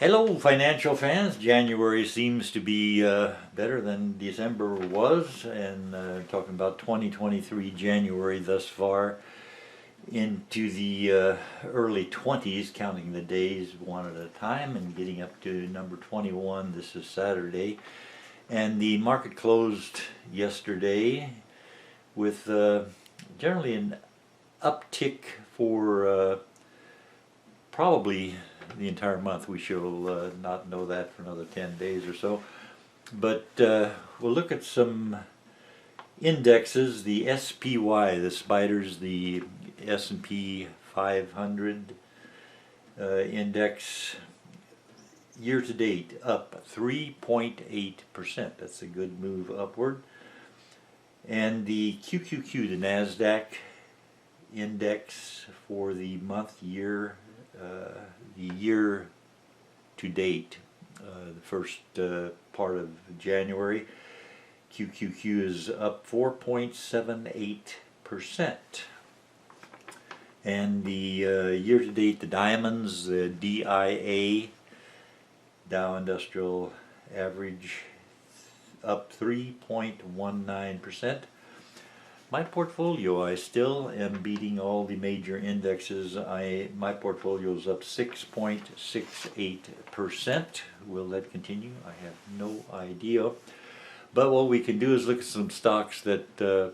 Hello, financial fans. January seems to be better than December was, and talking about 2023 January thus far into the early 20s, counting the days one at a time and getting up to number 21. This is Saturday, and the market closed yesterday with generally an uptick for probably the entire month. We shall not know that for another 10 days or so. But we'll look at some indexes. The SPY, the spiders, the S&P 500 index, year to date up 3.8%. That's a good move upward. And the QQQ, the NASDAQ index for the month, year, the year to date, the first part of January, QQQ is up 4.78%. And the year to date, the diamonds, the DIA, Dow Industrial Average, up 3.19%. My portfolio, I still am beating all the major indexes. My portfolio is up 6.68%. Will that continue? I have no idea. But what we can do is look at some stocks that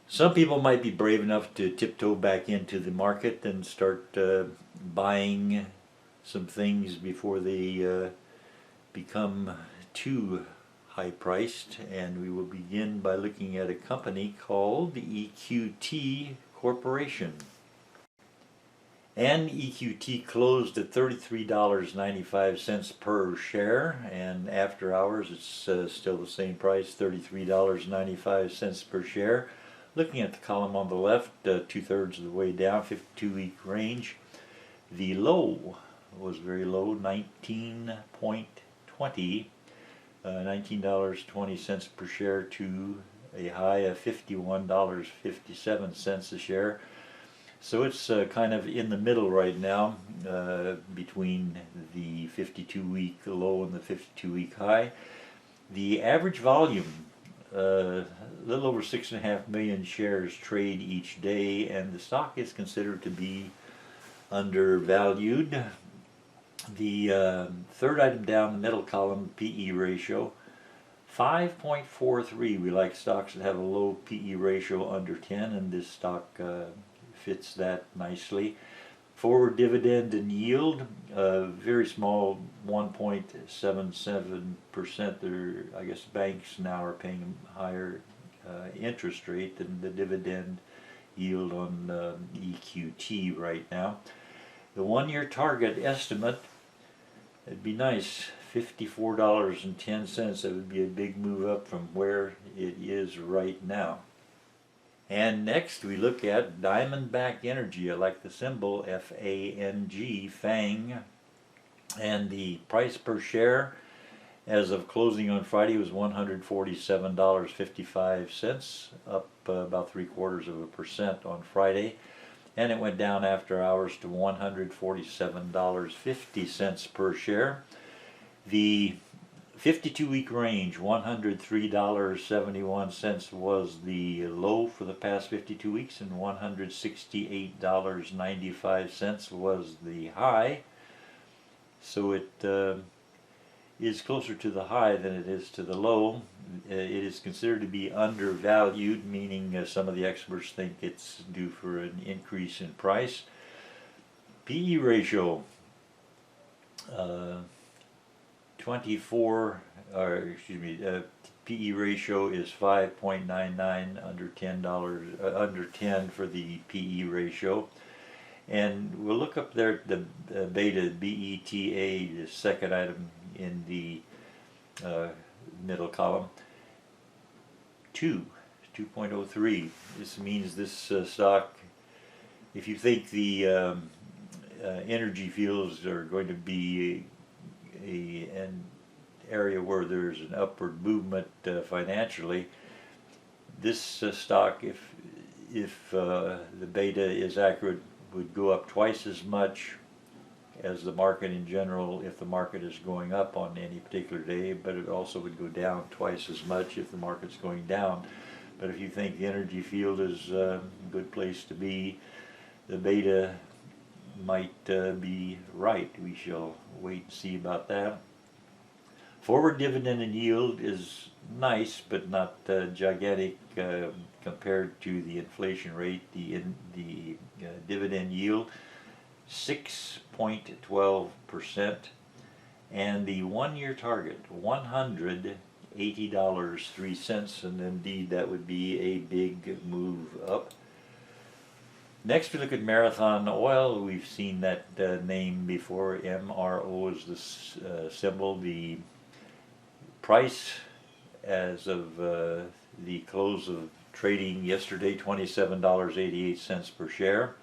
some people might be brave enough to tiptoe back into the market and start buying some things before they become too high-priced, and we will begin by looking at a company called EQT Corporation. And EQT closed at $33.95 per share, and after hours it's still the same price, $33.95 per share. Looking at the column on the left, 2/3 of the way down, 52-week range. The low was very low, 19.20. $19.20 per share to a high of $51.57 a share. So it's kind of in the middle right now, between the 52-week low and the 52-week high. The average volume, a little over 6.5 million shares trade each day, and the stock is considered to be undervalued. The third item down, the middle column, PE ratio, 5.43. We like stocks that have a low PE ratio under 10, and this stock fits that nicely. Forward dividend and yield, very small, 1.77%. I guess banks now are paying a higher interest rate than the dividend yield on EQT right now. The one-year target estimate, it'd be nice, $54.10. That would be a big move up from where it is right now. And next we look at Diamondback Energy. I like the symbol FANG, FANG. And the price per share as of closing on Friday was $147.55, up about 0.75% on Friday. And it went down after hours to $147.50 per share. The 52-week range, $103.71 was the low for the past 52 weeks, and $168.95 was the high. So it is closer to the high than it is to the low. It is considered to be undervalued, meaning some of the experts think it's due for an increase in price. PE ratio, 24, or excuse me, PE ratio is 5.99, under 10 for the PE ratio. And we'll look up there the beta, BETA, the second item in the middle column, 2.03. This means this stock, if you think the energy fields are going to be an area where there's an upward movement financially, this stock, if the beta is accurate, would go up twice as much as the market in general if the market is going up on any particular day, but it also would go down twice as much if the market's going down. But if you think the energy field is a good place to be, the beta might be right. We shall wait and see about that. Forward dividend and yield is nice, but not gigantic compared to the inflation rate. The dividend yield 6.12%, and the 1-year target $180.03, and indeed that would be a big move up. Next we look at Marathon Oil. We've seen that name before. MRO is the symbol. The price as of the close of trading yesterday, $27.88 per share.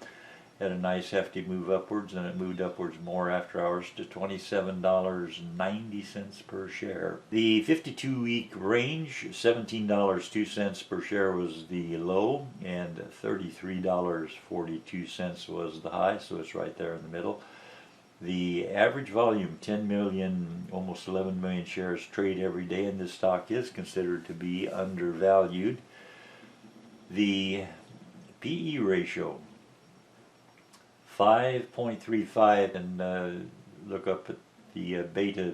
Had a nice hefty move upwards, and it moved upwards more after hours to $27.90 per share. The 52-week range, $17.02 per share was the low, and $33.42 was the high, so it's right there in the middle. The average volume, 10 million, almost 11 million shares trade every day, and this stock is considered to be undervalued. The PE ratio, 5.35, and look up at the beta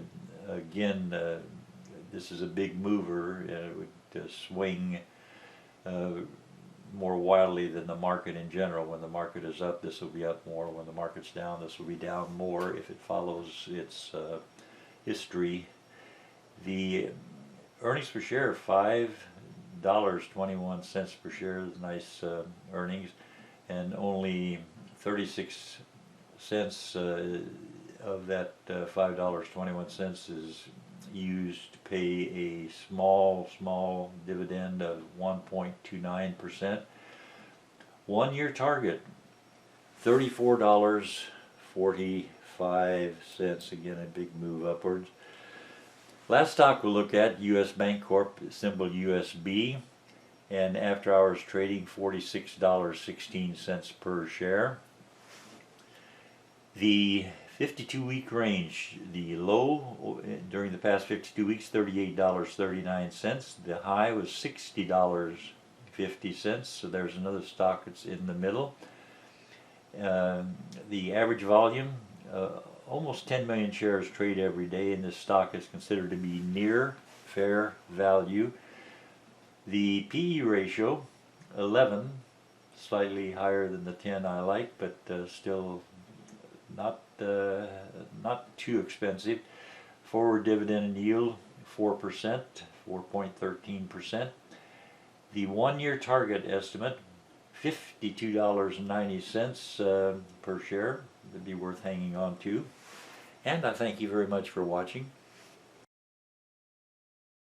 again. This is a big mover. It would swing more wildly than the market in general. When the market is up, this will be up more. When the market's down, this will be down more if it follows its history. The earnings per share, $5.21 per share, is nice earnings, and only 36 cents of that $5.21 is used to pay a small dividend of 1.29%. 1-year target, $34.45. Again, a big move upwards. Last stock we'll look at, U.S. Bancorp, symbol USB, and after hours trading, $46.16 per share. The 52-week range, the low during the past 52 weeks, $38.39. The high was $60.50, so there's another stock that's in the middle. The average volume, almost 10 million shares trade every day, and this stock is considered to be near fair value. The PE ratio, 11, slightly higher than the 10 I like, but still not too expensive. Forward dividend and yield, 4%, 4.13%. The 1-year target estimate, $52.90 per share. Would be worth hanging on to. And I thank you very much for watching.